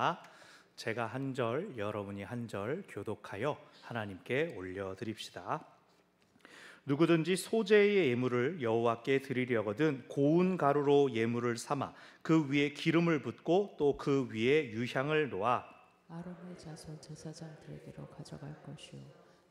있습니다. 제가 한 절, 여러분이 한 절 교독하여 하나님께 올려드립시다. 누구든지 소재의 예물을 여호와께 드리려거든 고운 가루로 예물을 삼아 그 위에 기름을 붓고 또 그 위에 유향을 놓아 아론의 자손 제사장들에게로 가져갈 것이요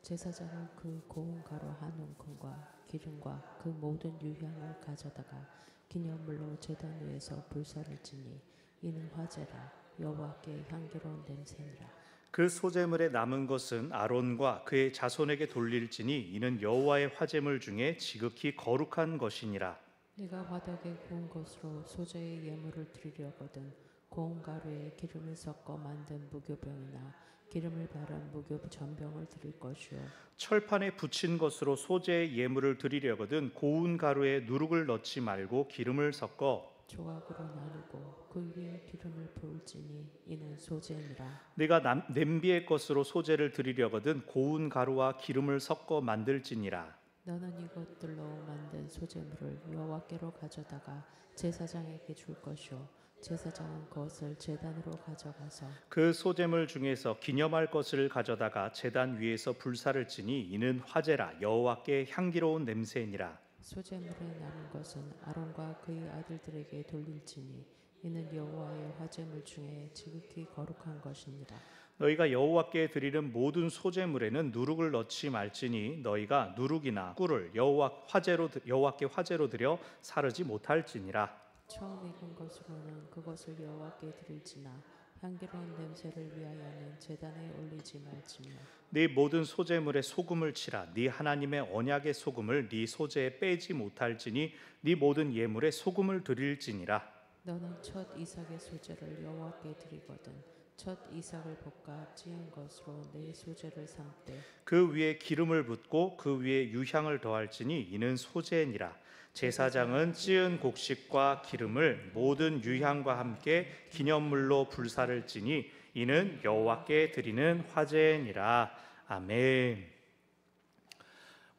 제사장은 그 고운 가루 한 움큼과 기름과 그 모든 유향을 가져다가 기념물로 제단 위에서 불사를 지니 이는 화제라 여호와께 향기로운 냄새니라. 그 소재물에 남은 것은 아론과 그의 자손에게 돌릴지니 이는 여호와의 화제물 중에 지극히 거룩한 것이니라. 네가 화덕에 구운 것으로 소재의 예물을 드리려거든 고운 가루에 기름을 섞어 만든 무교병이나 기름을 바른 무교 전병을 드릴 것이요 철판에 붙인 것으로 소재의 예물을 드리려거든 고운 가루에 누룩을 넣지 말고 기름을 섞어 조각으로 나누고 그 위에 기름을 부을지니 이는 소재니라. 네가 냄비의 것으로 소재를 드리려거든 고운 가루와 기름을 섞어 만들지니라. 너는 이것들로 만든 소재물을 여호와께로 가져다가 제사장에게 줄 것이요 제사장은 그것을 제단으로 가져가서 그 소재물 중에서 기념할 것을 가져다가 제단 위에서 불사를 지니 이는 화제라 여호와께 향기로운 냄새니라. 소재물에 남은 것은 아론과 그의 아들들에게 돌릴지니 이는 여호와의 화제물 중에 지극히 거룩한 것이니라. 너희가 여호와께 드리는 모든 소재물에는 누룩을 넣지 말지니 너희가 누룩이나 꿀을 여호와께 화제로 드려 사르지 못할지니라. 처음 익은 것으로는 그것을 여호와께 드릴지나 향기로운 냄새를 위하여는 제단에 올리지 말지며 네 모든 소재물에 소금을 치라. 네 하나님의 언약의 소금을 네 소재에 빼지 못할지니 네 모든 예물에 소금을 드릴지니라. 너는 첫 이삭의 소재를 여호와께 드리거든 첫 이삭을 볶아 찌은 것으로 내 소재를 삼되 그 위에 기름을 붓고 그 위에 유향을 더할지니 이는 소재니라. 제사장은 찌은 곡식과 기름을 모든 유향과 함께 기념물로 불사를 지니 이는 여호와께 드리는 화제니라. 아멘.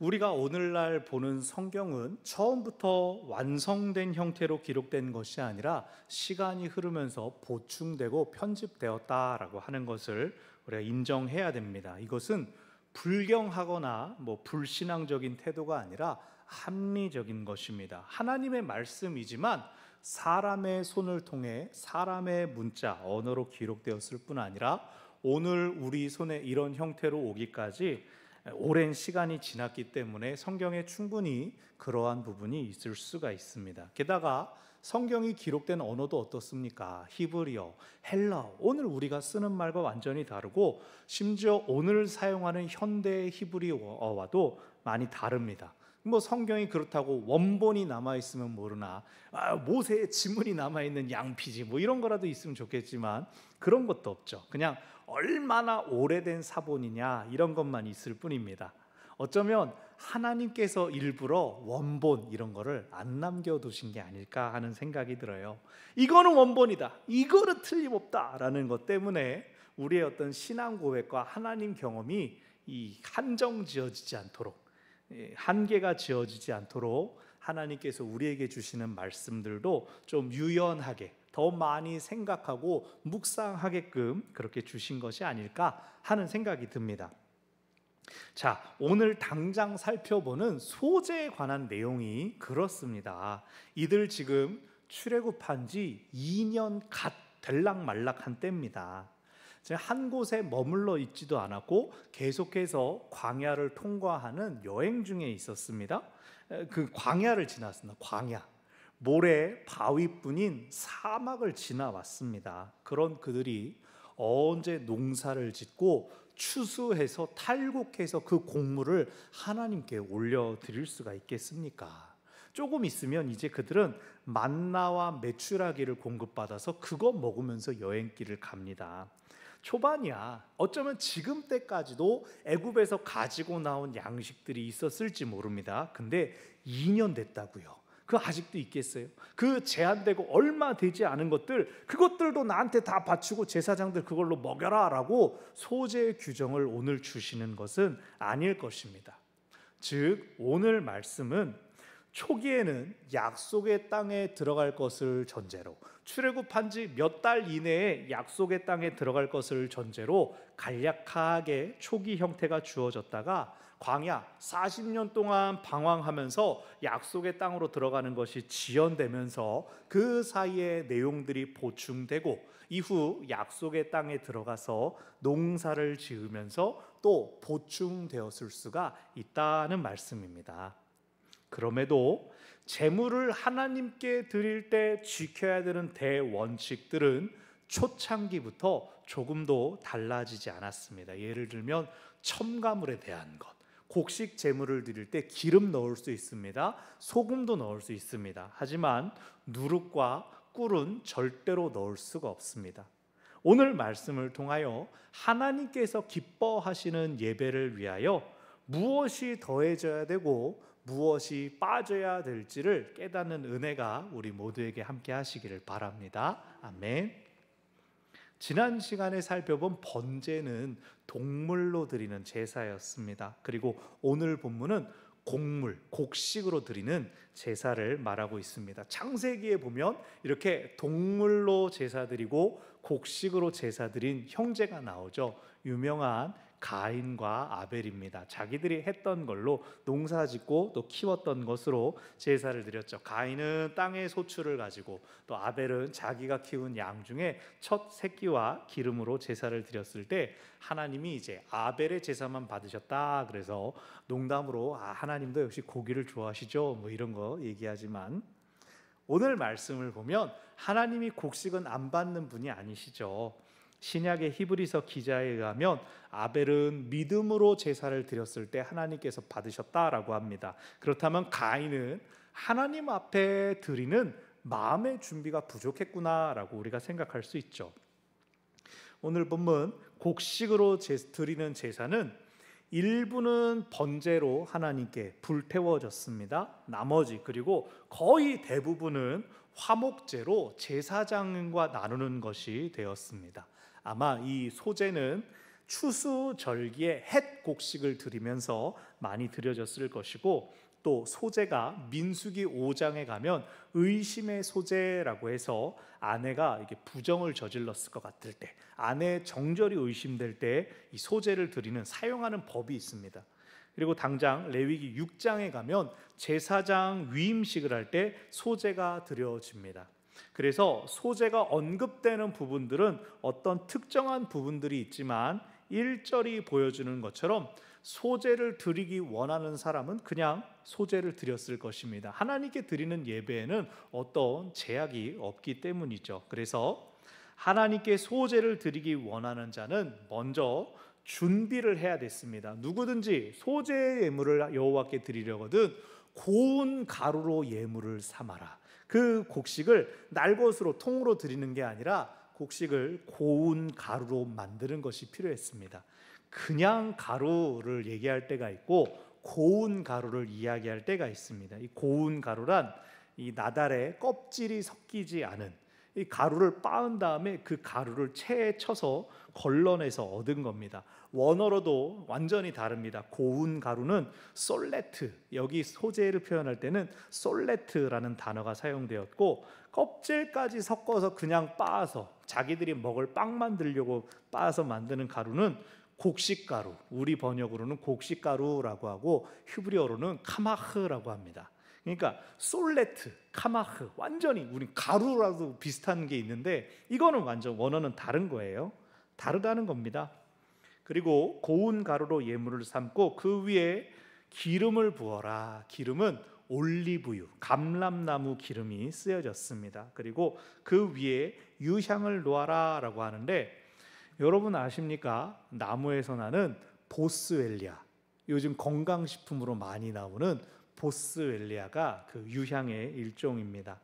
우리가 오늘날 보는 성경은 처음부터 완성된 형태로 기록된 것이 아니라 시간이 흐르면서 보충되고 편집되었다라고 하는 것을 우리가 인정해야 됩니다. 이것은 불경하거나 불신앙적인 태도가 아니라 합리적인 것입니다. 하나님의 말씀이지만 사람의 손을 통해 사람의 문자, 언어로 기록되었을 뿐 아니라 오늘 우리 손에 이런 형태로 오기까지 오랜 시간이 지났기 때문에 성경에 충분히 그러한 부분이 있을 수가 있습니다. 게다가 성경이 기록된 언어도 어떻습니까? 히브리어, 헬라어, 오늘 우리가 쓰는 말과 완전히 다르고 심지어 오늘 사용하는 현대 히브리어와도 많이 다릅니다. 성경이 그렇다고 원본이 남아있으면 모르나 모세의 지문이 남아있는 양피지 이런 거라도 있으면 좋겠지만 그런 것도 없죠. 그냥 얼마나 오래된 사본이냐 이런 것만 있을 뿐입니다. 어쩌면 하나님께서 일부러 원본 이런 거를 안 남겨두신 게 아닐까 하는 생각이 들어요. 이거는 원본이다, 이거는 틀림없다라는 것 때문에 우리의 어떤 신앙 고백과 하나님 경험이 한정 지어지지 않도록, 한계가 지어지지 않도록 하나님께서 우리에게 주시는 말씀들도 좀 유연하게 더 많이 생각하고 묵상하게끔 그렇게 주신 것이 아닐까 하는 생각이 듭니다. 자, 오늘 당장 살펴보는 소재에 관한 내용이 그렇습니다. 이들 지금 출애굽한 지 2년 갓 될락말락한 때입니다. 한 곳에 머물러 있지도 않았고 계속해서 광야를 통과하는 여행 중에 있었습니다. 그 광야를 지났습니다. 광야, 모래 바위뿐인 사막을 지나왔습니다. 그런 그들이 언제 농사를 짓고 추수해서 탈곡해서 그 곡물을 하나님께 올려드릴 수가 있겠습니까? 조금 있으면 이제 그들은 만나와 메추라기를 공급받아서 그거 먹으면서 여행길을 갑니다. 초반이야. 어쩌면 지금 때까지도 애굽에서 가지고 나온 양식들이 있었을지 모릅니다. 근데 2년 됐다고요. 그 아직도 있겠어요? 그 제한되고 얼마 되지 않은 것들, 그것들도 나한테 다 바치고 제사장들 그걸로 먹여라 라고 소재 규정을 오늘 주시는 것은 아닐 것입니다. 즉 오늘 말씀은 초기에는 약속의 땅에 들어갈 것을 전제로, 출애굽한 지 몇 달 이내에 약속의 땅에 들어갈 것을 전제로 간략하게 초기 형태가 주어졌다가 광야 40년 동안 방황하면서 약속의 땅으로 들어가는 것이 지연되면서 그 사이에 내용들이 보충되고 이후 약속의 땅에 들어가서 농사를 지으면서 또 보충되었을 수가 있다는 말씀입니다. 그럼에도 제물을 하나님께 드릴 때 지켜야 되는 대원칙들은 초창기부터 조금도 달라지지 않았습니다. 예를 들면 첨가물에 대한 것, 곡식 제물을 드릴 때 기름 넣을 수 있습니다. 소금도 넣을 수 있습니다. 하지만 누룩과 꿀은 절대로 넣을 수가 없습니다. 오늘 말씀을 통하여 하나님께서 기뻐하시는 예배를 위하여 무엇이 더해져야 되고 무엇이 빠져야 될지를 깨닫는 은혜가 우리 모두에게 함께 하시기를 바랍니다. 아멘. 지난 시간에 살펴본 번제는 동물로 드리는 제사였습니다. 그리고 오늘 본문은 곡물, 곡식으로 드리는 제사를 말하고 있습니다. 창세기에 보면 이렇게 동물로 제사 드리고 곡식으로 제사 드린 형제가 나오죠. 유명한 가인과 아벨입니다. 자기들이 했던 걸로 농사 짓고 또 키웠던 것으로 제사를 드렸죠. 가인은 땅의 소출을 가지고 또 아벨은 자기가 키운 양 중에 첫 새끼와 기름으로 제사를 드렸을 때 하나님이 이제 아벨의 제사만 받으셨다. 그래서 농담으로 하나님도 역시 고기를 좋아하시죠. 뭐 이런 거 얘기하지만 오늘 말씀을 보면 하나님이 곡식은 안 받는 분이 아니시죠. 신약의 히브리서 기자에 의하면 아벨은 믿음으로 제사를 드렸을 때 하나님께서 받으셨다라고 합니다. 그렇다면 가인은 하나님 앞에 드리는 마음의 준비가 부족했구나라고 우리가 생각할 수 있죠. 오늘 본문 곡식으로 드리는 제사는 일부는 번제로 하나님께 불태워졌습니다. 나머지 그리고 거의 대부분은 화목제로 제사장과 나누는 것이 되었습니다. 아마 이 소제는 추수절기에 햇 곡식을 드리면서 많이 드려졌을 것이고 또 소제가 민수기 5장에 가면 의심의 소제라고 해서 아내가 이게 부정을 저질렀을 것 같을 때, 아내의 정절이 의심될 때 이 소제를 드리는 사용하는 법이 있습니다. 그리고 당장 레위기 6장에 가면 제사장 위임식을 할 때 소제가 드려집니다. 그래서 소제가 언급되는 부분들은 어떤 특정한 부분들이 있지만 1절이 보여주는 것처럼 소제를 드리기 원하는 사람은 그냥 소제를 드렸을 것입니다. 하나님께 드리는 예배에는 어떤 제약이 없기 때문이죠. 그래서 하나님께 소제를 드리기 원하는 자는 먼저 준비를 해야 됐습니다. 누구든지 소제 예물을 여호와께 드리려거든 고운 가루로 예물을 삼아라. 그 곡식을 날것으로 통으로 드리는 게 아니라 곡식을 고운 가루로 만드는 것이 필요했습니다. 그냥 가루를 얘기할 때가 있고 고운 가루를 이야기할 때가 있습니다. 이 고운 가루란 이 나달에 껍질이 섞이지 않은 이 가루를 빻은 다음에 그 가루를 체에 쳐서 걸러내서 얻은 겁니다. 원어로도 완전히 다릅니다. 고운 가루는 솔레트, 여기 소재를 표현할 때는 솔레트라는 단어가 사용되었고 껍질까지 섞어서 그냥 빻아서 자기들이 먹을 빵 만들려고 빻아서 만드는 가루는 곡식가루, 우리 번역으로는 곡식가루라고 하고 히브리어로는 카마흐라고 합니다. 그러니까 솔레트, 카마흐, 완전히 우리 가루라도 비슷한 게 있는데 이거는 완전 원어는 다른 거예요. 다르다는 겁니다. 그리고 고운 가루로 예물을 삶고 그 위에 기름을 부어라. 기름은 올리브유, 감람나무 기름이 쓰여졌습니다. 그리고 그 위에 유향을 놓아라 라고 하는데 여러분 아십니까? 나무에서 나는 보스웰리아, 요즘 건강식품으로 많이 나오는 보스웰리아가 그 유향의 일종입니다.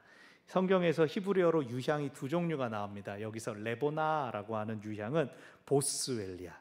성경에서 히브리어로 유향이 두 종류가 나옵니다. 여기서 레보나라고 하는 유향은 보스웰리아.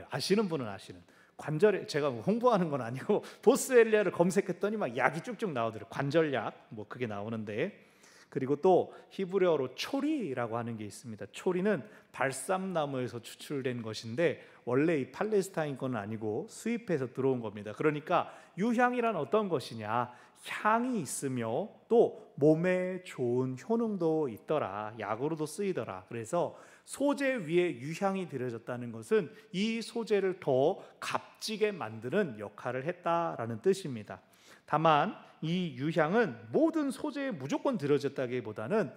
아시는 분은 아시는. 관절에 제가 홍보하는 건 아니고 보스웰리아를 검색했더니 막 약이 쭉쭉 나오더라고요. 관절약 뭐 그게 나오는데 그리고 또 히브리어로 초리라고 하는 게 있습니다. 초리는 발삼나무에서 추출된 것인데 원래 이 팔레스타인 건 아니고 수입해서 들어온 겁니다. 그러니까 유향이란 어떤 것이냐? 향이 있으며 또 몸에 좋은 효능도 있더라. 약으로도 쓰이더라. 그래서 소재 위에 유향이 들여졌다는 것은 이 소재를 더 값지게 만드는 역할을 했다라는 뜻입니다. 다만 이 유향은 모든 소재에 무조건 들여졌다기보다는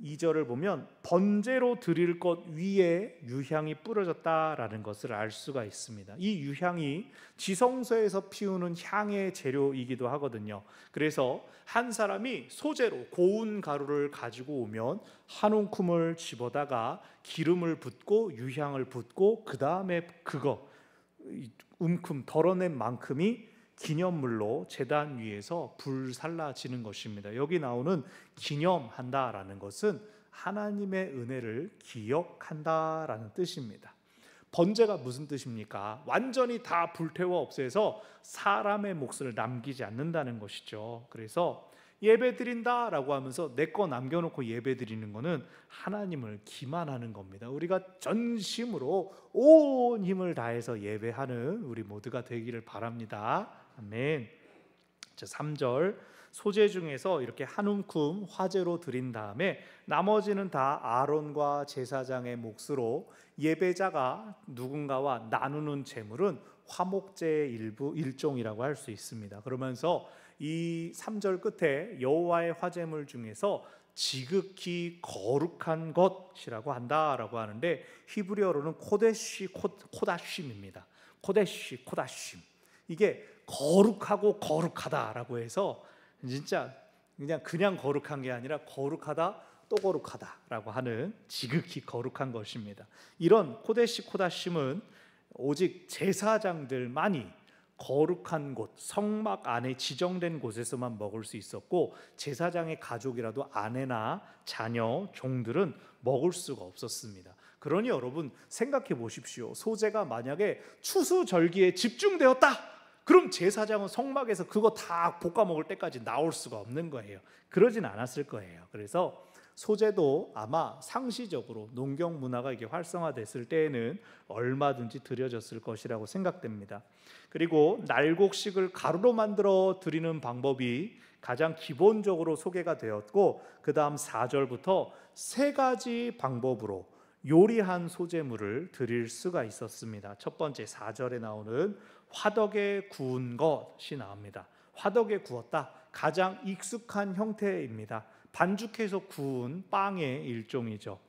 2절을 보면 번제로 드릴 것 위에 유향이 뿌려졌다라는 것을 알 수가 있습니다. 이 유향이 지성소에서 피우는 향의 재료이기도 하거든요. 그래서 한 사람이 소재로 고운 가루를 가지고 오면 한 움큼을 집어다가 기름을 붓고 유향을 붓고 그 다음에 그거 움큼 덜어낸 만큼이 기념물로 제단 위에서 불살라지는 것입니다. 여기 나오는 기념한다라는 것은 하나님의 은혜를 기억한다라는 뜻입니다. 번제가 무슨 뜻입니까? 완전히 다 불태워 없애서 사람의 몫을 남기지 않는다는 것이죠. 그래서 예배 드린다라고 하면서 내 거 남겨놓고 예배 드리는 것은 하나님을 기만하는 겁니다. 우리가 전심으로 온 힘을 다해서 예배하는 우리 모두가 되기를 바랍니다. 아멘. 3절 소재 중에서 이렇게 한 움큼 화제로 드린 다음에 나머지는 다 아론과 제사장의 몫으로 예배자가 누군가와 나누는 제물은 화목제의 일종이라고 할 수 있습니다. 그러면서 이 3절 끝에 여호와의 화제물 중에서 지극히 거룩한 것이라고 한다라고 하는데 히브리어로는 코다심입니다. 코다심. 이게 거룩하고 거룩하다라고 해서 진짜 그냥 거룩한 게 아니라 거룩하다 또 거룩하다라고 하는 지극히 거룩한 것입니다. 이런 코다심은 오직 제사장들만이 거룩한 곳, 성막 안에 지정된 곳에서만 먹을 수 있었고 제사장의 가족이라도 아내나 자녀, 종들은 먹을 수가 없었습니다. 그러니 여러분 생각해 보십시오. 소재가 만약에 추수절기에 집중되었다, 그럼 제사장은 성막에서 그거 다 볶아 먹을 때까지 나올 수가 없는 거예요. 그러진 않았을 거예요. 그래서 소재도 아마 상시적으로 농경 문화가 이게 활성화됐을 때에는 얼마든지 드려졌을 것이라고 생각됩니다. 그리고 날곡식을 가루로 만들어 드리는 방법이 가장 기본적으로 소개가 되었고 그 다음 4절부터 3가지 방법으로 요리한 소재물을 드릴 수가 있었습니다. 첫 번째 4절에 나오는 화덕에 구운 것이 나옵니다. 화덕에 구웠다, 가장 익숙한 형태입니다. 반죽해서 구운 빵의 일종이죠.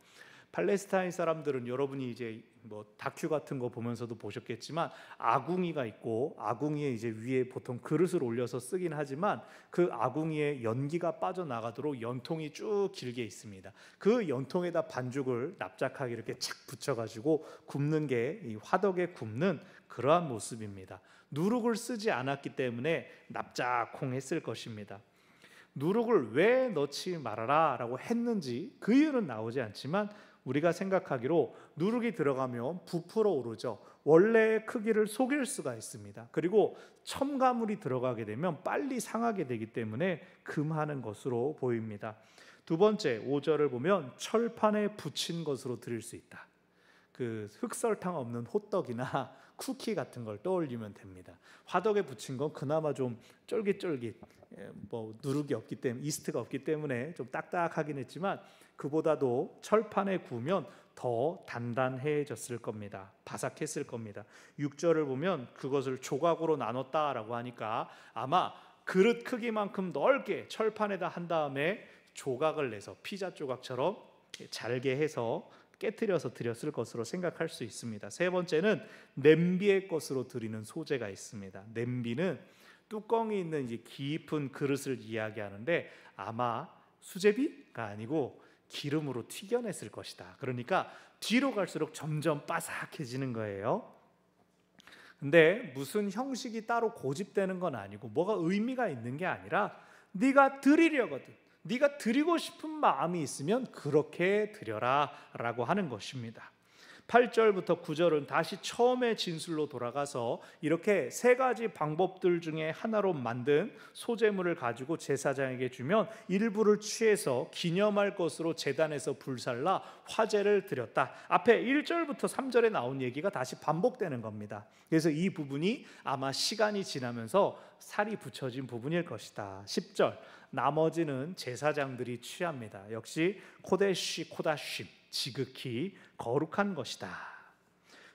팔레스타인 사람들은 여러분이 이제 뭐 다큐 같은 거 보면서도 보셨겠지만 아궁이가 있고 아궁이에 이제 위에 보통 그릇을 올려서 쓰긴 하지만 그 아궁이에 연기가 빠져나가도록 연통이 쭉 길게 있습니다. 그 연통에다 반죽을 납작하게 이렇게 착 붙여가지고 굽는 게 이 화덕에 굽는 그러한 모습입니다. 누룩을 쓰지 않았기 때문에 납작콩했을 것입니다. 누룩을 왜 넣지 말아라 라고 했는지 그 이유는 나오지 않지만 우리가 생각하기로 누룩이 들어가면 부풀어 오르죠. 원래의 크기를 속일 수가 있습니다. 그리고 첨가물이 들어가게 되면 빨리 상하게 되기 때문에 금하는 것으로 보입니다. 두 번째 5절을 보면 철판에 붙인 것으로 드릴 수 있다. 그 흑설탕 없는 호떡이나 쿠키 같은 걸 떠올리면 됩니다. 화덕에 붙인 건 그나마 좀 쫄깃쫄깃, 뭐 누룩이 없기 때문에, 이스트가 없기 때문에 좀 딱딱하긴 했지만 그보다도 철판에 구우면 더 단단해졌을 겁니다. 바삭했을 겁니다. 6절을 보면 그것을 조각으로 나눴다라고 하니까 아마 그릇 크기만큼 넓게 철판에다 한 다음에 조각을 내서 피자 조각처럼 잘게 해서 깨트려서 드렸을 것으로 생각할 수 있습니다. 세 번째는 냄비의 것으로 드리는 소재가 있습니다. 냄비는 뚜껑이 있는 이제 깊은 그릇을 이야기하는데 아마 수제비가 아니고 기름으로 튀겨냈을 것이다. 그러니까 뒤로 갈수록 점점 바삭해지는 거예요. 근데 무슨 형식이 따로 고집되는 건 아니고 뭐가 의미가 있는 게 아니라 네가 드리려거든, 네가 드리고 싶은 마음이 있으면 그렇게 드려라 라고 하는 것입니다. 8절부터 9절은 다시 처음의 진술로 돌아가서 이렇게 세 가지 방법들 중에 하나로 만든 소제물을 가지고 제사장에게 주면 일부를 취해서 기념할 것으로 제단에서 불살라 화제를 드렸다. 앞에 1절부터 3절에 나온 얘기가 다시 반복되는 겁니다. 그래서 이 부분이 아마 시간이 지나면서 살이 붙여진 부분일 것이다. 10절, 나머지는 제사장들이 취합니다. 역시 코데시 코다심, 지극히 거룩한 것이다.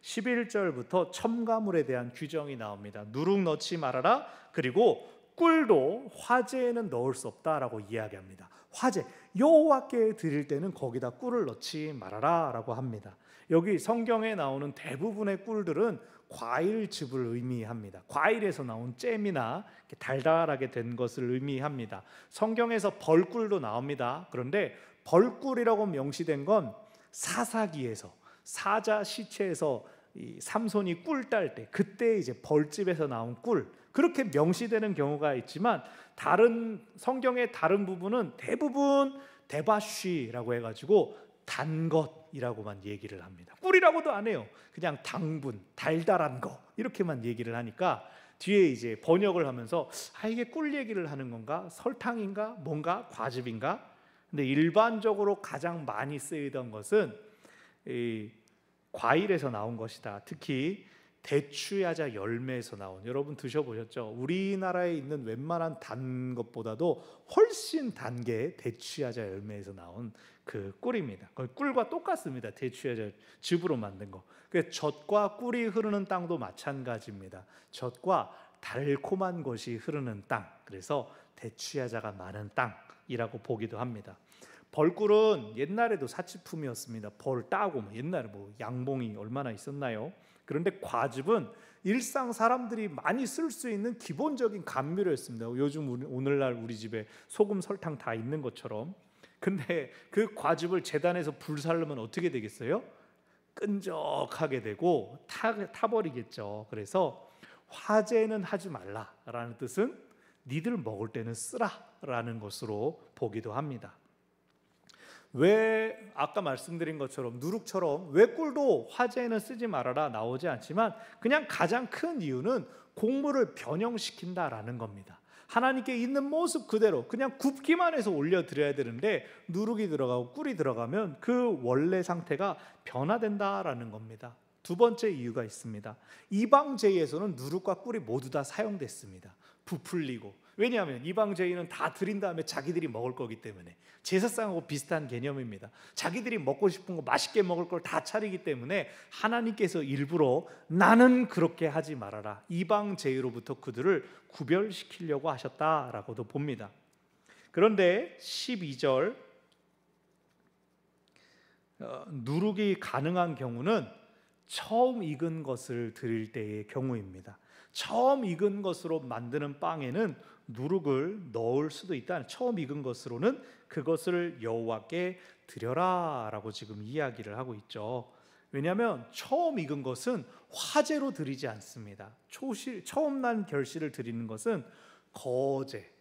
11절부터 첨가물에 대한 규정이 나옵니다. 누룩 넣지 말아라. 그리고 꿀도 화제에는 넣을 수 없다라고 이야기합니다. 화제, 여호와께 드릴 때는 거기다 꿀을 넣지 말아라 라고 합니다. 여기 성경에 나오는 대부분의 꿀들은 과일즙을 의미합니다. 과일에서 나온 잼이나 달달하게 된 것을 의미합니다. 성경에서 벌꿀도 나옵니다. 그런데 벌꿀이라고 명시된 건 사사기에서, 사자 시체에서 이 삼손이 꿀 딸 때, 그때 이제 벌집에서 나온 꿀, 그렇게 명시되는 경우가 있지만 다른 성경의 다른 부분은 대부분 데바쉬라고 해가지고 단 것이라고만 얘기를 합니다. 꿀이라고도 안 해요. 그냥 당분, 달달한 거 이렇게만 얘기를 하니까 뒤에 이제 번역을 하면서 이게 꿀 얘기를 하는 건가? 설탕인가? 뭔가? 과즙인가? 근데 일반적으로 가장 많이 쓰이던 것은 이 과일에서 나온 것이다. 특히 대추야자 열매에서 나온, 여러분 드셔보셨죠? 우리나라에 있는 웬만한 단 것보다도 훨씬 단 게 대추야자 열매에서 나온 그 꿀입니다. 꿀과 똑같습니다. 대추야자 즙으로 만든 거. 그 젖과 꿀이 흐르는 땅도 마찬가지입니다. 젖과 달콤한 것이 흐르는 땅, 그래서 대추야자가 많은 땅이라고 보기도 합니다. 벌꿀은 옛날에도 사치품이었습니다. 벌 따고 옛날에 양봉이 얼마나 있었나요? 그런데 과즙은 일상 사람들이 많이 쓸 수 있는 기본적인 감미료였습니다. 요즘 오늘날 우리 집에 소금, 설탕 다 있는 것처럼. 근데 그 과즙을 제단에서 불살르면 어떻게 되겠어요? 끈적하게 되고 타버리겠죠. 그래서 화제는 하지 말라라는 뜻은 니들 먹을 때는 쓰라라는 것으로 보기도 합니다. 왜 아까 말씀드린 것처럼 누룩처럼 왜 꿀도 화제에는 쓰지 말아라 나오지 않지만 그냥 가장 큰 이유는 곡물을 변형시킨다라는 겁니다. 하나님께 있는 모습 그대로 그냥 굽기만 해서 올려드려야 되는데 누룩이 들어가고 꿀이 들어가면 그 원래 상태가 변화된다라는 겁니다. 두 번째 이유가 있습니다. 이방제에서는 누룩과 꿀이 모두 다 사용됐습니다. 부풀리고. 왜냐하면 이방제인은 다 드린 다음에 자기들이 먹을 거기 때문에 제사상하고 비슷한 개념입니다. 자기들이 먹고 싶은 거 맛있게 먹을 걸 다 차리기 때문에 하나님께서 일부러 나는 그렇게 하지 말아라, 이방제의로부터 그들을 구별시키려고 하셨다라고도 봅니다. 그런데 12절 누룩이 가능한 경우는 처음 익은 것을 드릴 때의 경우입니다. 처음 익은 것으로 만드는 빵에는 누룩을 넣을 수도 있다. 처음 익은 것으로는 그것을 여호와께 드려라라고 지금 이야기를 하고 있죠. 왜냐하면 처음 익은 것은 화제로 드리지 않습니다. 처음 난 결실을 드리는 것은 거제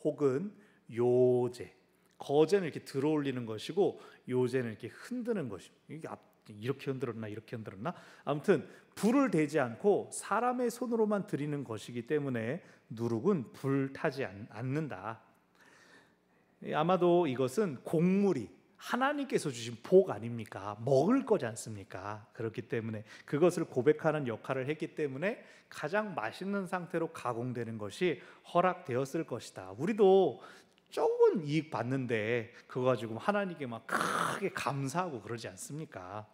혹은 요제. 거제는 이렇게 들어올리는 것이고 요제는 이렇게 흔드는 것입니다. 이렇게 흔들었나 이렇게 흔들었나, 아무튼 불을 대지 않고 사람의 손으로만 드리는 것이기 때문에 누룩은 불 타지 않는다. 아마도 이것은 곡물이 하나님께서 주신 복 아닙니까? 먹을 거지 않습니까? 그렇기 때문에 그것을 고백하는 역할을 했기 때문에 가장 맛있는 상태로 가공되는 것이 허락되었을 것이다. 우리도 조금 이익 받는데 그거 가지고 하나님께 막 크게 감사하고 그러지 않습니까?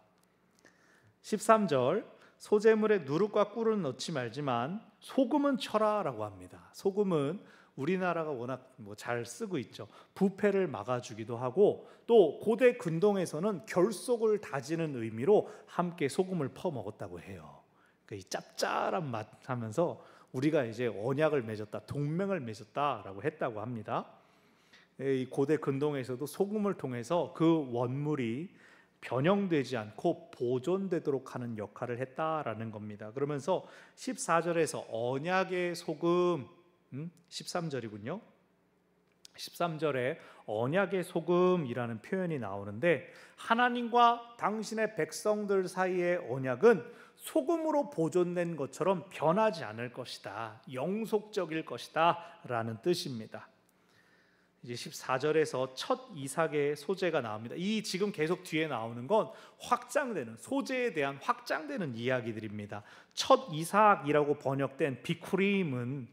13절, 소제물에 누룩과 꿀은 넣지 말지만 소금은 쳐라라고 합니다. 소금은 우리나라가 워낙 잘 쓰고 있죠. 부패를 막아주기도 하고 또 고대 근동에서는 결속을 다지는 의미로 함께 소금을 퍼 먹었다고 해요. 이 짭짤한 맛 하면서 우리가 이제 언약을 맺었다, 동맹을 맺었다라고 했다고 합니다. 이 고대 근동에서도 소금을 통해서 그 원물이 변형되지 않고 보존되도록 하는 역할을 했다라는 겁니다. 그러면서 14절에서 언약의 소금, 13절이군요. 13절에 언약의 소금이라는 표현이 나오는데, 하나님과 당신의 백성들 사이의 언약은 소금으로 보존된 것처럼 변하지 않을 것이다, 영속적일 것이다 라는 뜻입니다. 이제 14절에서 첫 이삭의 소재가 나옵니다. 이 지금 계속 뒤에 나오는 건 확장되는, 소재에 대한 확장되는 이야기들입니다. 첫 이삭이라고 번역된 비쿠림은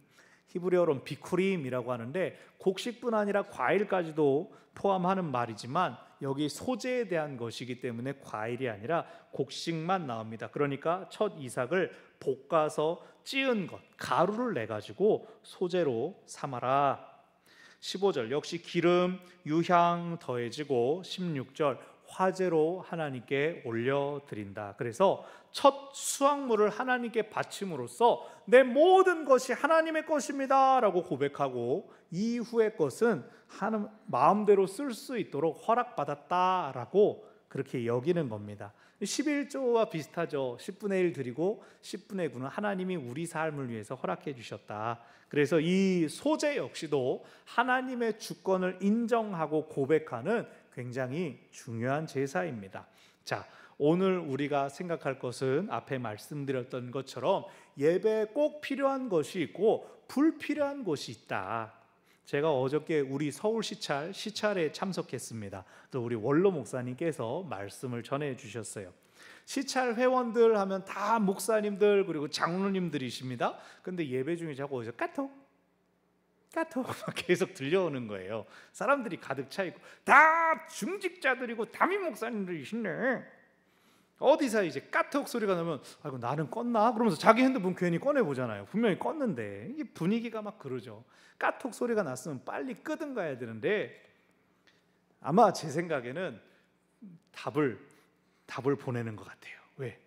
히브리어로는 비쿠림이라고 하는데, 곡식뿐 아니라 과일까지도 포함하는 말이지만 여기 소재에 대한 것이기 때문에 과일이 아니라 곡식만 나옵니다. 그러니까 첫 이삭을 볶아서 찌은 것, 가루를 내 가지고 소재로 삼아라. 15절 역시 기름, 유향 더해지고 16절 화제로 하나님께 올려드린다. 그래서 첫 수확물을 하나님께 바침으로써 내 모든 것이 하나님의 것입니다 라고 고백하고, 이후의 것은 하나님 마음대로 쓸 수 있도록 허락받았다라고 그렇게 여기는 겁니다. 11조와 비슷하죠. 10분의 1 드리고 10분의 9는 하나님이 우리 삶을 위해서 허락해 주셨다. 그래서 이 소재 역시도 하나님의 주권을 인정하고 고백하는 굉장히 중요한 제사입니다. 자, 오늘 우리가 생각할 것은 앞에 말씀드렸던 것처럼 예배에 꼭 필요한 것이 있고 불필요한 것이 있다. 제가 어저께 우리 서울 시찰에 참석했습니다. 또 우리 원로 목사님께서 말씀을 전해 주셨어요. 시찰 회원들 하면 다 목사님들 그리고 장로님들이십니다. 근데 예배 중에 자꾸 어디서 까톡 계속 들려오는 거예요. 사람들이 가득 차 있고 다 중직자들이고 담임 목사님들이시네. 어디서 이제 까톡 소리가 나면 아이고 나는 껐나? 그러면서 자기 핸드폰 괜히 꺼내 보잖아요. 분명히 껐는데 이 분위기가 막 그러죠. 까톡 소리가 났으면 빨리 끄든가 해야 되는데, 아마 제 생각에는 답을 보내는 것 같아요. 왜?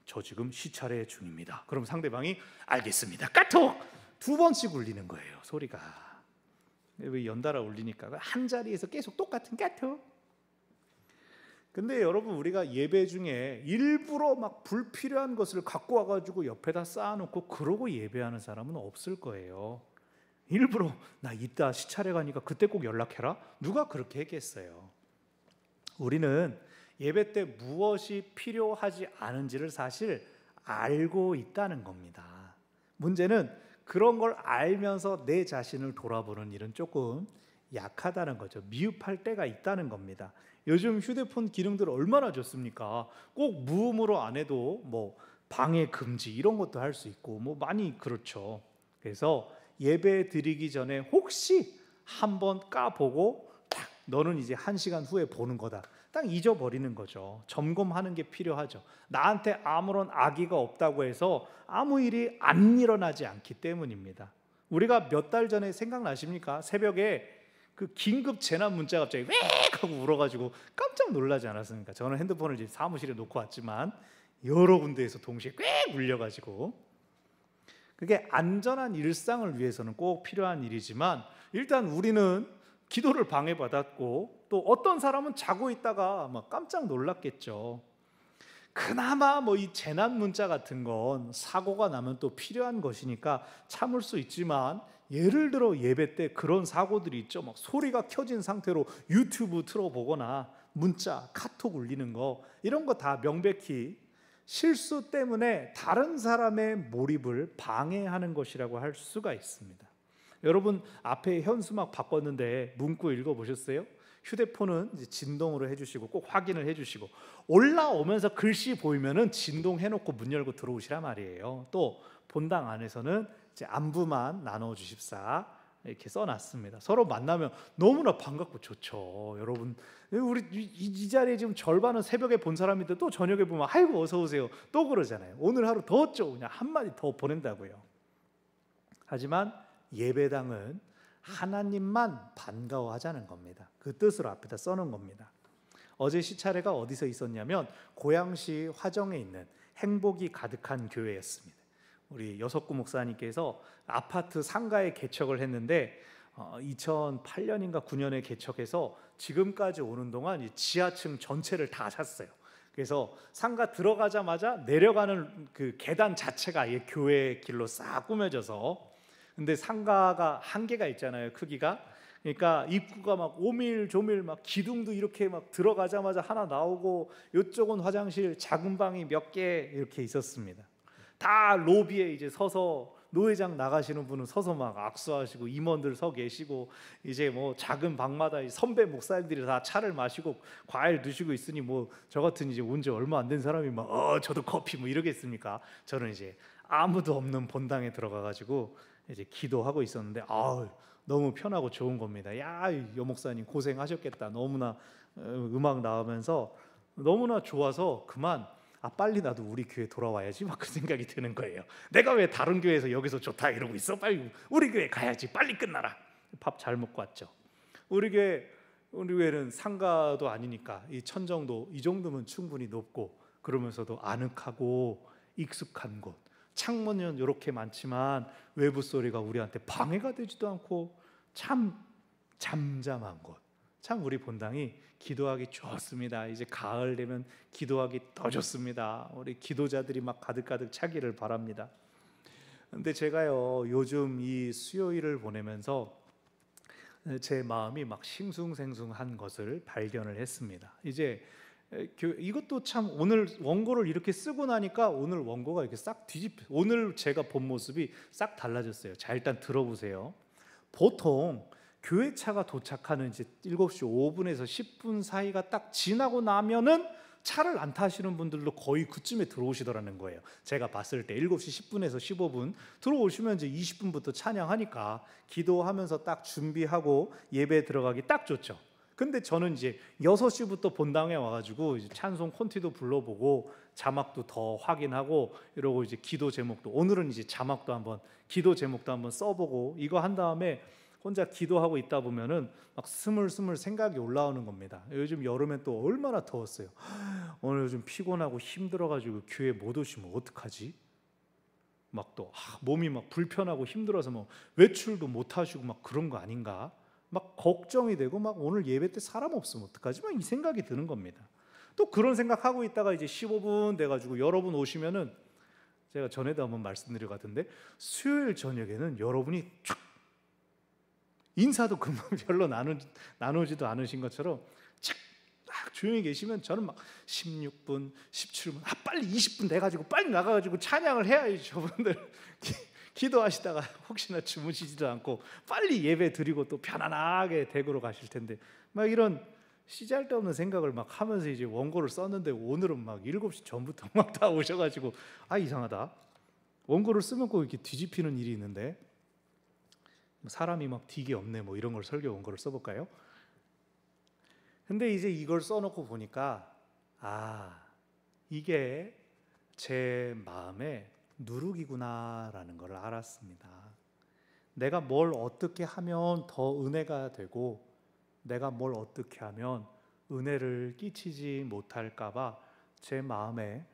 저 지금 시찰회 중입니다. 그럼 상대방이 알겠습니다. 까톡! 2번씩 울리는 거예요. 소리가. 왜 연달아 울리니까 한 자리에서 계속 똑같은 까톡. 근데 여러분, 우리가 예배 중에 일부러 막 불필요한 것을 갖고 와가지고 옆에다 쌓아놓고 그러고 예배하는 사람은 없을 거예요. 일부러 나 이따 시찰회 가니까 그때 꼭 연락해라? 누가 그렇게 했겠어요? 우리는 예배 때 무엇이 필요하지 않은지를 사실 알고 있다는 겁니다. 문제는 그런 걸 알면서 내 자신을 돌아보는 일은 조금 약하다는 거죠. 미흡할 때가 있다는 겁니다. 요즘 휴대폰 기능들 얼마나 좋습니까? 꼭 무음으로 안 해도 뭐 방해 금지 이런 것도 할 수 있고 뭐 많이 그렇죠. 그래서 예배 드리기 전에 혹시 한번 까보고 딱 너는 이제 1시간 후에 보는 거다, 딱 잊어버리는 거죠. 점검하는 게 필요하죠. 나한테 아무런 악의가 없다고 해서 아무 일이 안 일어나지 않기 때문입니다. 우리가 몇 달 전에 생각나십니까? 새벽에 그 긴급 재난 문자가 갑자기 왜 하고 울어가지고 깜짝 놀라지 않았습니까? 저는 핸드폰을 이제 사무실에 놓고 왔지만 여러 군데에서 동시에 꽤 울려가지고, 그게 안전한 일상을 위해서는 꼭 필요한 일이지만 일단 우리는 기도를 방해받았고 또 어떤 사람은 자고 있다가 막 깜짝 놀랐겠죠. 그나마 뭐 이 재난 문자 같은 건 사고가 나면 또 필요한 것이니까 참을 수 있지만, 예를 들어 예배 때 그런 사고들이 있죠. 막 소리가 켜진 상태로 유튜브 틀어보거나 문자, 카톡 울리는 거, 이런 거 다 명백히 실수 때문에 다른 사람의 몰입을 방해하는 것이라고 할 수가 있습니다. 여러분, 앞에 현수막 바꿨는데 문구 읽어보셨어요? 휴대폰은 이제 진동으로 해주시고 꼭 확인을 해주시고, 올라오면서 글씨 보이면은 진동해놓고 문 열고 들어오시란 말이에요. 또 본당 안에서는 이제 안부만 나눠주십사 이렇게 써놨습니다. 서로 만나면 너무나 반갑고 좋죠. 여러분, 우리 이 자리에 지금 절반은 새벽에 본 사람인데 또 저녁에 보면 아이고 어서 오세요 또 그러잖아요. 오늘 하루 더 줘, 그냥 한마디 더 보낸다고요. 하지만 예배당은 하나님만 반가워하자는 겁니다. 그 뜻으로 앞에다 써놓은 겁니다. 어제 시찰회가 어디서 있었냐면 고양시 화정에 있는 행복이 가득한 교회였습니다. 우리 여석구 목사님께서 아파트 상가에 개척을 했는데 2008년인가 9년에 개척해서 지금까지 오는 동안 이 지하층 전체를 다 샀어요. 그래서 상가 들어가자마자 내려가는 그 계단 자체가 아예 교회 길로 싹 꾸며져서, 근데 상가가 한계가 있잖아요, 크기가. 그러니까 입구가 막 오밀조밀 막 기둥도 이렇게 막 들어가자마자 하나 나오고, 이쪽은 화장실 작은 방이 몇 개 이렇게 있었습니다. 다 로비에 이제 서서, 노회장 나가시는 분은 서서 막 악수하시고, 임원들 서 계시고, 이제 뭐 작은 방마다 선배 목사님들이 다 차를 마시고 과일 드시고 있으니, 뭐 저 같은 이제 온 지 얼마 안 된 사람이 막 저도 커피 뭐 이러겠습니까? 저는 이제 아무도 없는 본당에 들어가 가지고 이제 기도하고 있었는데, 너무 편하고 좋은 겁니다. 야, 여 목사님 고생하셨겠다. 너무나 음악 나오면서 너무나 좋아서 그만, 빨리 나도 우리 교회 돌아와야지 막 그 생각이 드는 거예요. 내가 왜 다른 교회에서 여기서 좋다 이러고 있어? 빨리 우리 교회 가야지. 빨리 끝나라. 밥 잘 먹고 왔죠. 우리 교회는 상가도 아니니까 이 천정도 이 정도면 충분히 높고, 그러면서도 아늑하고 익숙한 곳. 창문은 이렇게 많지만 외부 소리가 우리한테 방해가 되지도 않고 참 잠잠한 곳. 참 우리 본당이 기도하기 좋습니다. 이제 가을 되면 기도하기 더 좋습니다. 우리 기도자들이 막 가득가득 차기를 바랍니다. 근데 제가요, 요즘 이 수요일을 보내면서 제 마음이 막 싱숭생숭한 것을 발견을 했습니다. 이제 이것도 참, 오늘 원고를 이렇게 쓰고 나니까 오늘 원고가 이렇게 싹 오늘 제가 본 모습이 싹 달라졌어요. 자, 일단 들어보세요. 보통 교회 차가 도착하는 이제 7시 5분에서 10분 사이가 딱 지나고 나면은 차를 안 타시는 분들도 거의 그쯤에 들어오시더라는 거예요. 제가 봤을 때 7시 10분에서 15분 들어오시면 이제 20분부터 찬양하니까 기도하면서 딱 준비하고 예배 들어가기 딱 좋죠. 근데 저는 이제 6시부터 본당에 와가지고 이제 찬송 콘티도 불러보고 자막도 더 확인하고 이러고, 이제 기도 제목도 오늘은 이제 자막도 한번, 기도 제목도 한번 써보고, 이거 한 다음에 혼자 기도하고 있다 보면은 막 스물스물 생각이 올라오는 겁니다. 요즘 여름엔 또 얼마나 더웠어요. 오늘 요즘 피곤하고 힘들어가지고 교회 못 오시면 어떡하지? 막 또 몸이 막 불편하고 힘들어서 뭐 외출도 못 하시고 막 그런 거 아닌가? 막 걱정이 되고, 막 오늘 예배 때 사람 없으면 어떡하지? 막 이 생각이 드는 겁니다. 또 그런 생각하고 있다가 이제 15분 돼가지고 여러분 오시면은, 제가 전에도 한번 말씀드린 것 같은데, 수요일 저녁에는 여러분이 쫙 인사도 금방 별로 나누지도 않으신 것처럼 딱 조용히 계시면, 저는 막 16분, 17분, 빨리 20분 돼가지고 빨리 나가가지고 찬양을 해야지. 저분들 기도하시다가 혹시나 주무시지도 않고 빨리 예배 드리고 또 편안하게 댁으로 가실 텐데, 막 이런 시잘데없는 생각을 막 하면서 이제 원고를 썼는데, 오늘은 막 7시 전부터 막 다 오셔가지고 이상하다. 원고를 쓰면 꼭 이렇게 뒤집히는 일이 있는데, 사람이 막 딕이 없네 뭐 이런 걸 설교 원고를 써볼까요? 근데 이제 이걸 써놓고 보니까 이게 제 마음의 누룩이구나라는 걸 알았습니다. 내가 뭘 어떻게 하면 더 은혜가 되고, 내가 뭘 어떻게 하면 은혜를 끼치지 못할까봐 제 마음에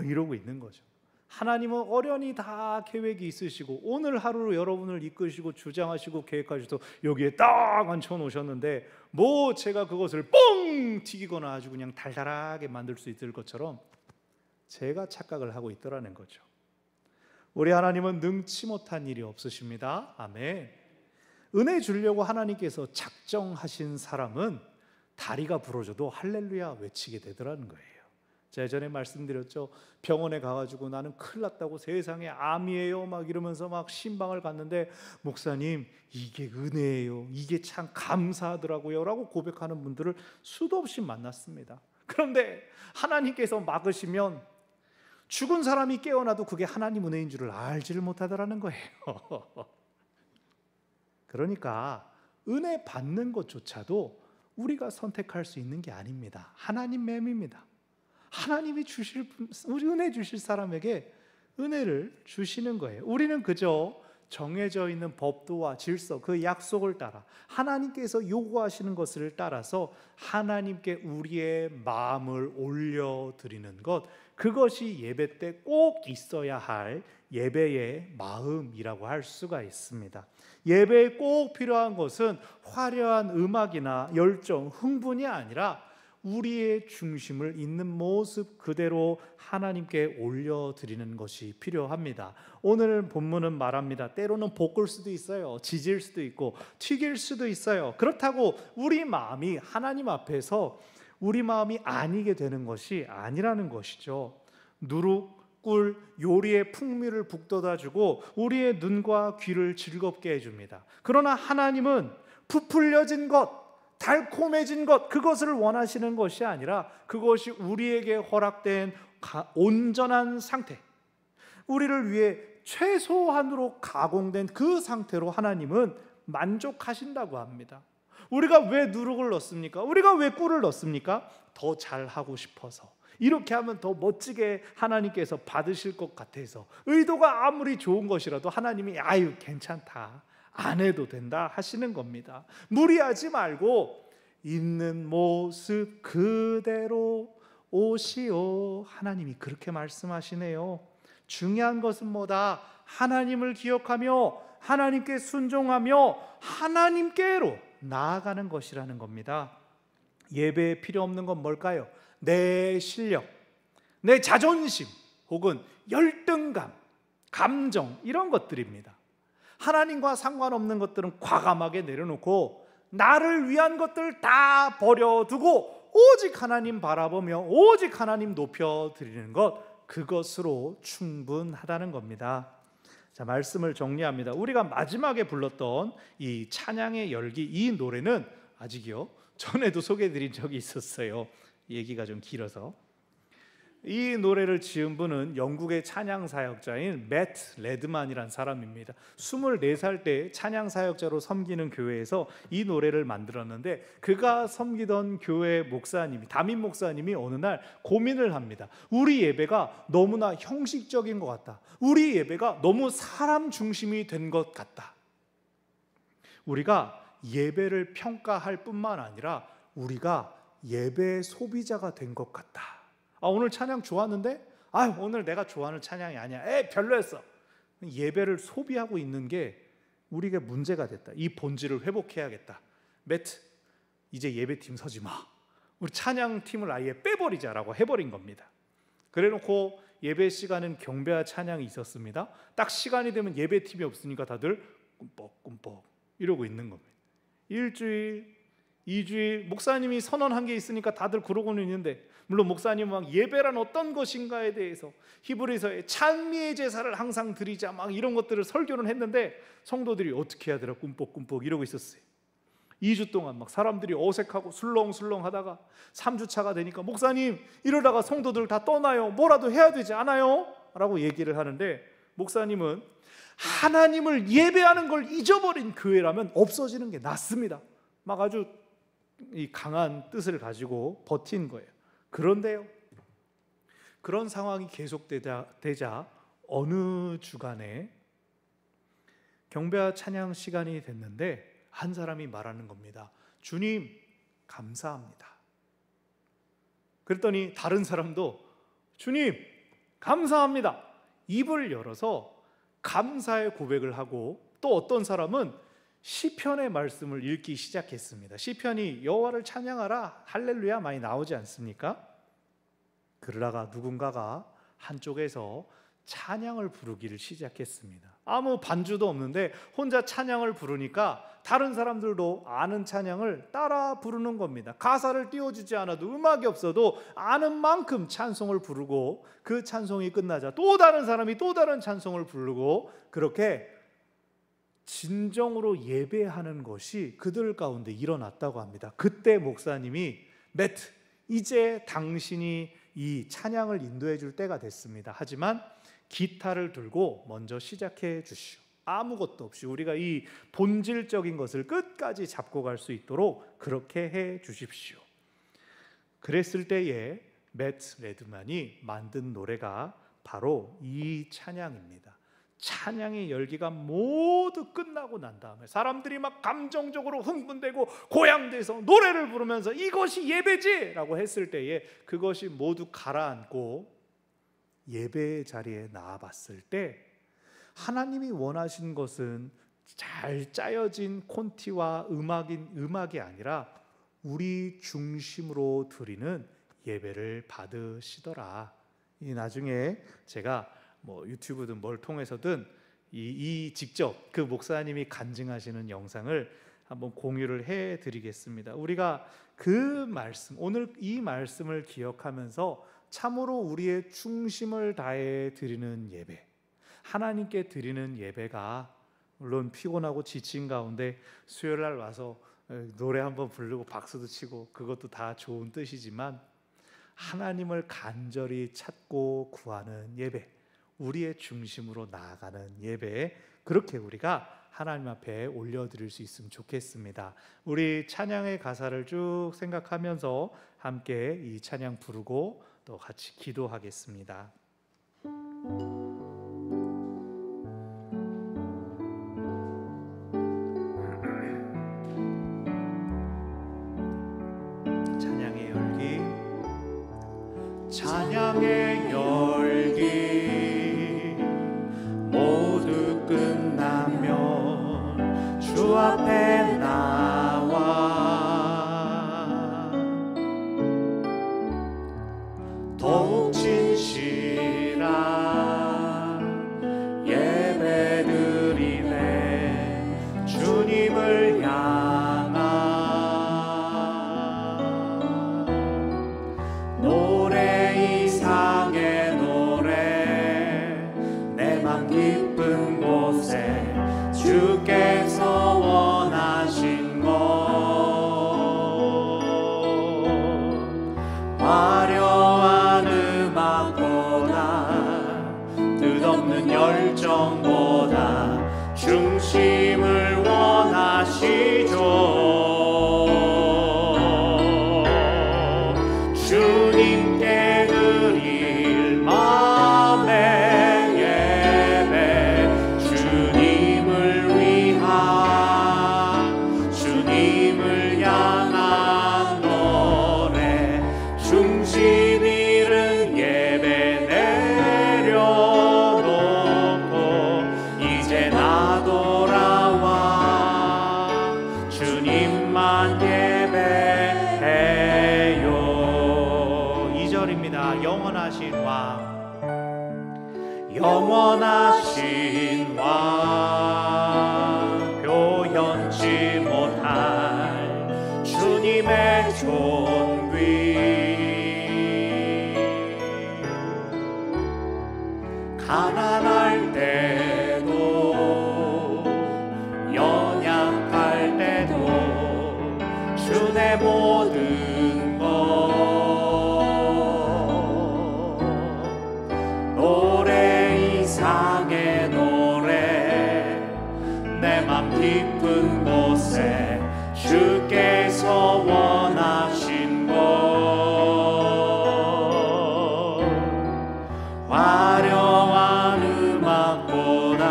이러고 있는 거죠. 하나님은 어련히 다 계획이 있으시고, 오늘 하루 여러분을 이끄시고 주장하시고 계획하시고 여기에 딱 앉혀 놓으셨는데, 뭐 제가 그것을 뻥 튀기거나 아주 그냥 달달하게 만들 수 있을 것처럼 제가 착각을 하고 있더라는 거죠. 우리 하나님은 능치 못한 일이 없으십니다. 아멘. 은혜 주려고 하나님께서 작정하신 사람은 다리가 부러져도 할렐루야 외치게 되더라는 거예요. 제가 전에 말씀드렸죠. 병원에 가가지고 나는 큰일 났다고, 세상에 암이에요 막 이러면서 막 신방을 갔는데, 목사님 이게 은혜예요, 이게 참 감사하더라고요 라고 고백하는 분들을 수도 없이 만났습니다. 그런데 하나님께서 막으시면 죽은 사람이 깨어나도 그게 하나님 은혜인 줄을 알지를 못하더라는 거예요. 그러니까 은혜 받는 것조차도 우리가 선택할 수 있는 게 아닙니다. 하나님 맴입니다. 하나님이 우리 은혜 주실 사람에게 은혜를 주시는 거예요. 우리는 그저 정해져 있는 법도와 질서, 그 약속을 따라 하나님께서 요구하시는 것을 따라서 하나님께 우리의 마음을 올려드리는 것, 그것이 예배 때 꼭 있어야 할 예배의 마음이라고 할 수가 있습니다. 예배에 꼭 필요한 것은 화려한 음악이나 열정, 흥분이 아니라 우리의 중심을 있는 모습 그대로 하나님께 올려드리는 것이 필요합니다. 오늘 본문은 말합니다. 때로는 볶을 수도 있어요. 지질 수도 있고 튀길 수도 있어요. 그렇다고 우리 마음이 하나님 앞에서 우리 마음이 아니게 되는 것이 아니라는 것이죠. 누룩, 꿀, 요리의 풍미를 북돋아주고 우리의 눈과 귀를 즐겁게 해줍니다. 그러나 하나님은 부풀려진 것, 달콤해진 것, 그것을 원하시는 것이 아니라 그것이 우리에게 허락된 온전한 상태, 우리를 위해 최소한으로 가공된 그 상태로 하나님은 만족하신다고 합니다. 우리가 왜 누룩을 넣습니까? 우리가 왜 꿀을 넣습니까? 더 잘하고 싶어서, 이렇게 하면 더 멋지게 하나님께서 받으실 것 같아서, 의도가 아무리 좋은 것이라도 하나님이 아유 괜찮다, 안 해도 된다 하시는 겁니다. 무리하지 말고 있는 모습 그대로 오시오. 하나님이 그렇게 말씀하시네요. 중요한 것은 뭐다? 하나님을 기억하며 하나님께 순종하며 하나님께로 나아가는 것이라는 겁니다. 예배에 필요 없는 건 뭘까요? 내 실력, 내 자존심 혹은 열등감, 감정, 이런 것들입니다. 하나님과 상관없는 것들은 과감하게 내려놓고 나를 위한 것들 다 버려두고 오직 하나님 바라보며 오직 하나님 높여드리는 것, 그것으로 충분하다는 겁니다. 자, 말씀을 정리합니다. 우리가 마지막에 불렀던 이 찬양의 열기, 이 노래는 아직요, 전에도 소개해드린 적이 있었어요. 얘기가 좀 길어서. 이 노래를 지은 분은 영국의 찬양 사역자인 매트 레드만이라는 사람입니다. 24살 때 찬양 사역자로 섬기는 교회에서 이 노래를 만들었는데, 그가 섬기던 교회 목사님이, 담임 목사님이 어느 날 고민을 합니다. 우리 예배가 너무나 형식적인 것 같다. 우리 예배가 너무 사람 중심이 된 것 같다. 우리가 예배를 평가할 뿐만 아니라 우리가 예배의 소비자가 된 것 같다. 오늘 찬양 좋았는데? 오늘 내가 좋아하는 찬양이 아니야. 별로였어. 예배를 소비하고 있는 게 우리에게 문제가 됐다. 이 본질을 회복해야겠다. 매트, 이제 예배팀 서지 마. 우리 찬양팀을 아예 빼버리자라고 해버린 겁니다. 그래놓고 예배 시간은 경배와 찬양이 있었습니다. 딱 시간이 되면 예배팀이 없으니까 다들 꿈뻑꿈뻑 이러고 있는 겁니다. 일주일, 2주일, 목사님이 선언한 게 있으니까 다들 그러고는 있는데, 물론 목사님은 막 예배란 어떤 것인가에 대해서 히브리서의 찬미의 제사를 항상 드리자 막 이런 것들을 설교는 했는데, 성도들이 어떻게 해야 되나 꿈뻑꿈뻑 이러고 있었어요. 2주 동안 막 사람들이 어색하고 술렁술렁 하다가 3주차가 되니까 목사님, 이러다가 성도들 다 떠나요. 뭐라도 해야 되지 않아요? 라고 얘기를 하는데, 목사님은 하나님을 예배하는 걸 잊어버린 교회라면 없어지는 게 낫습니다. 막 아주 이 강한 뜻을 가지고 버틴 거예요. 그런데요, 그런 상황이 계속되자 어느 주간에 경배와 찬양 시간이 됐는데 한 사람이 말하는 겁니다. 주님, 감사합니다. 그랬더니 다른 사람도 주님, 감사합니다. 입을 열어서 감사의 고백을 하고, 또 어떤 사람은 시편의 말씀을 읽기 시작했습니다. 시편이 여호와를 찬양하라, 할렐루야 많이 나오지 않습니까? 그러다가 누군가가 한쪽에서 찬양을 부르기를 시작했습니다. 아무 반주도 없는데 혼자 찬양을 부르니까 다른 사람들도 아는 찬양을 따라 부르는 겁니다. 가사를 띄워주지 않아도, 음악이 없어도 아는 만큼 찬송을 부르고, 그 찬송이 끝나자 또 다른 사람이 또 다른 찬송을 부르고, 그렇게 진정으로 예배하는 것이 그들 가운데 일어났다고 합니다. 그때 목사님이 매트, 이제 당신이 이 찬양을 인도해 줄 때가 됐습니다. 하지만 기타를 들고 먼저 시작해 주시오. 아무것도 없이 우리가 이 본질적인 것을 끝까지 잡고 갈 수 있도록 그렇게 해 주십시오. 그랬을 때에 매트 레드만이 만든 노래가 바로 이 찬양입니다. 찬양의 열기가 모두 끝나고 난 다음에 사람들이 막 감정적으로 흥분되고 고양돼서 노래를 부르면서 이것이 예배지! 라고 했을 때에 그것이 모두 가라앉고 예배의 자리에 나아봤을 때, 하나님이 원하신 것은 잘 짜여진 콘티와 음악이 아니라 우리 중심으로 드리는 예배를 받으시더라. 이 나중에 제가 뭐 유튜브든 뭘 통해서든 이 직접 그 목사님이 간증하시는 영상을 한번 공유를 해드리겠습니다. 우리가 그 말씀, 오늘 이 말씀을 기억하면서 참으로 우리의 충심을 다해 드리는 예배, 하나님께 드리는 예배가, 물론 피곤하고 지친 가운데 수요일 날 와서 노래 한번 부르고 박수도 치고 그것도 다 좋은 뜻이지만, 하나님을 간절히 찾고 구하는 예배, 우리의 중심으로 나아가는 예배, 그렇게 우리가 하나님 앞에 올려드릴 수 있으면 좋겠습니다. 우리 찬양의 가사를 쭉 생각하면서 함께 이 찬양 부르고 또 같이 기도하겠습니다. 찬양의 열기, 찬양의 열기 모두 끝나면 주 앞에 나와 더욱 진실한 예배드리네. 주님을 향한 노래 이상의 노래, 내 맘 깊은 곳에 주께서 원하신 것, 화려한 음악보다 뜻없는 열정보다 중심을 원하시죠. 주님께 드릴 마음의 예배, 주님을 위한, 주님을 향한 노래, 중심 잃은 예배 내려놓고 이제 나 돌아와 주님만 예배해요. 2절입니다. 영원하신 왕, 영원하신 왕, 표현치 못할 주님의 존귀, 가난할 때도 연약할 때도 주 내 모든 것, 노래 이상의 노래, 내 맘 깊은 곳에 주께서 원하신 것, 화려한 음악보다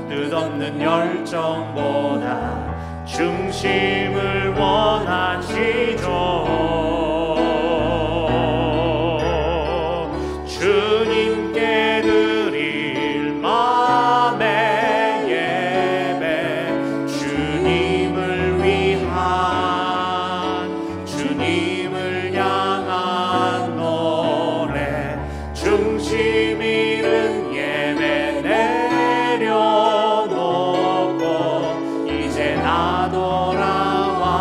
뜻없는 열정보다 중심을 원하시죠. 주님께 드릴 마음의 예배, 주님을 위한, 주님을 향한 노래, 중심 잃은 예배 내려놓고 이제 나 돌아와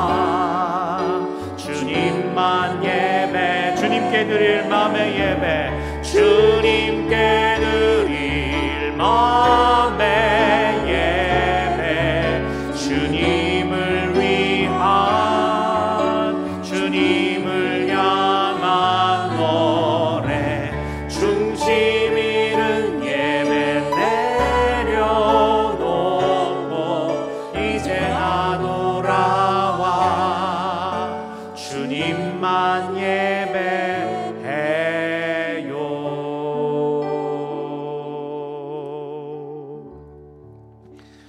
주님만 예배, 주님께 드릴 마음의 예배, 주님께 드릴 마음의 예배, 주님을 위한, 주님을 향한 노래, 중심 잃은 예배 내려놓고 이제 나 돌아와 주님만 예배해요.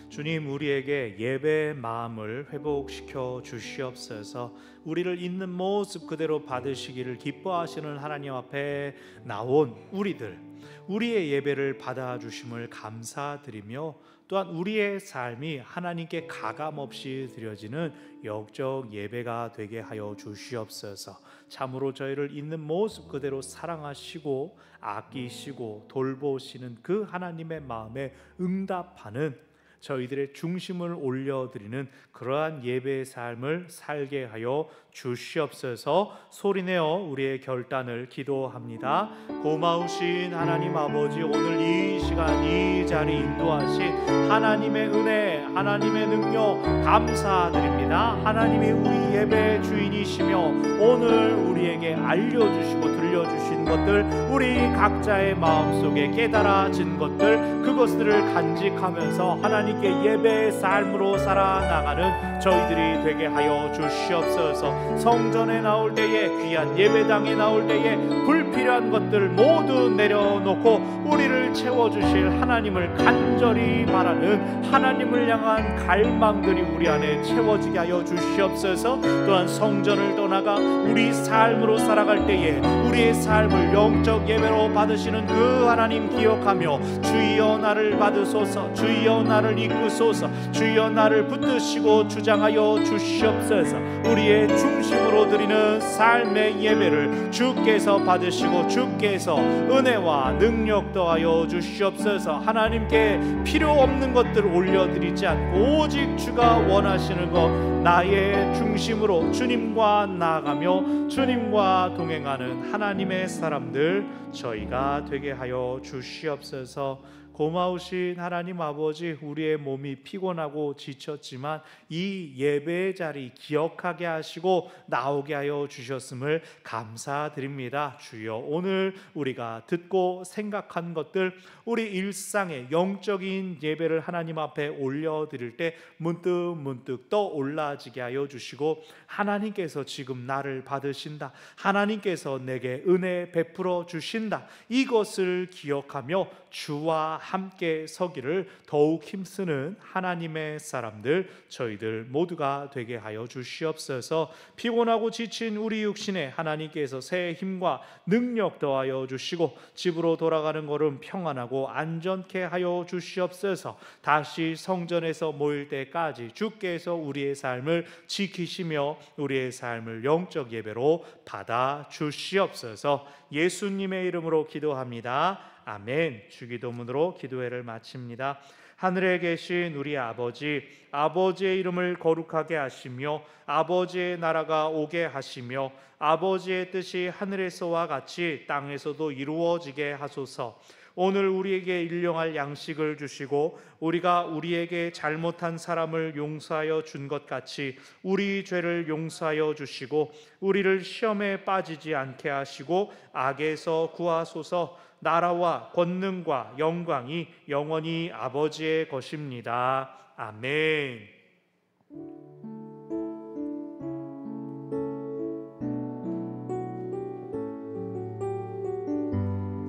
주님, 우리에게 예배의 마음을 회복시켜 주시옵소서. 우리를 있는 모습 그대로 받으시기를 기뻐하시는 하나님 앞에 나온 우리들, 우리의 예배를 받아주심을 감사드리며 또한 우리의 삶이 하나님께 가감없이 드려지는 영적 예배가 되게 하여 주시옵소서. 참으로 저희를 있는 모습 그대로 사랑하시고 아끼시고 돌보시는 그 하나님의 마음에 응답하는 저희들의 중심을 올려드리는 그러한 예배의 삶을 살게 하여 주시옵소서. 소리내어 우리의 결단을 기도합니다. 고마우신 하나님 아버지, 오늘 이 시간 이 자리 인도하신 하나님의 은혜, 하나님의 능력 감사드립니다. 하나님이 우리 예배의 주인이시며 오늘 우리에게 알려주시고 들려주신 것들, 우리 각자의 마음속에 깨달아진 것들, 그것들을 간직하면서 하나님께 예배의 삶으로 살아나가는 저희들이 되게 하여 주시옵소서. 성전에 나올 때에, 귀한 예배당에 나올 때에 불필요한 것들 모두 내려놓고 우리를 채워주실 하나님을 간절히 바라는 하나님을 향한 갈망들이 우리 안에 채워지게 하여 주시옵소서. 또한 성전을 떠나가 우리 삶으로 살아갈 때에 우리의 삶을 영적 예배로 받으시는 그 하나님 기억하며 주여 나를 받으소서, 주여 나를 이끄소서, 주여 나를 붙드시고 주장하여 주시옵소서. 우리의 중심으로 드리는 삶의 예배를 주께서 받으시고 주께서 은혜와 능력 더하여 주시옵소서. 하나님께 필요 없는 것들 올려드리지 않고 오직 주가 원하시는 것, 나의 중심으로 주님과 나아가며 주님과 동행하는 하나님의 사람들 저희가 되게 하여 주시옵소서. 고마우신 하나님 아버지, 우리의 몸이 피곤하고 지쳤지만 이 예배의 자리 기억하게 하시고 나오게 하여 주셨음을 감사드립니다. 주여, 오늘 우리가 듣고 생각한 것들, 우리 일상의 영적인 예배를 하나님 앞에 올려드릴 때 문득 떠올라지게 하여 주시고, 하나님께서 지금 나를 받으신다, 하나님께서 내게 은혜 베풀어 주신다, 이것을 기억하며 주와 함께 서기를 더욱 힘쓰는 하나님의 사람들 저희들 모두가 되게 하여 주시옵소서. 피곤하고 지친 우리 육신에 하나님께서 새 힘과 능력 더하여 주시고 집으로 돌아가는 걸음 평안하고 안전케 하여 주시옵소서. 다시 성전에서 모일 때까지 주께서 우리의 삶을 지키시며 우리의 삶을 영적 예배로 받아 주시옵소서. 예수님의 이름으로 기도합니다. 아멘. 주기도문으로 기도회를 마칩니다. 하늘에 계신 우리 아버지, 아버지의 이름을 거룩하게 하시며 아버지의 나라가 오게 하시며 아버지의 뜻이 하늘에서와 같이 땅에서도 이루어지게 하소서. 오늘 우리에게 일용할 양식을 주시고 우리가 우리에게 잘못한 사람을 용서하여 준 것 같이 우리 죄를 용서하여 주시고 우리를 시험에 빠지지 않게 하시고 악에서 구하소서. 나라와 권능과 영광이 영원히 아버지의 것입니다. 아멘.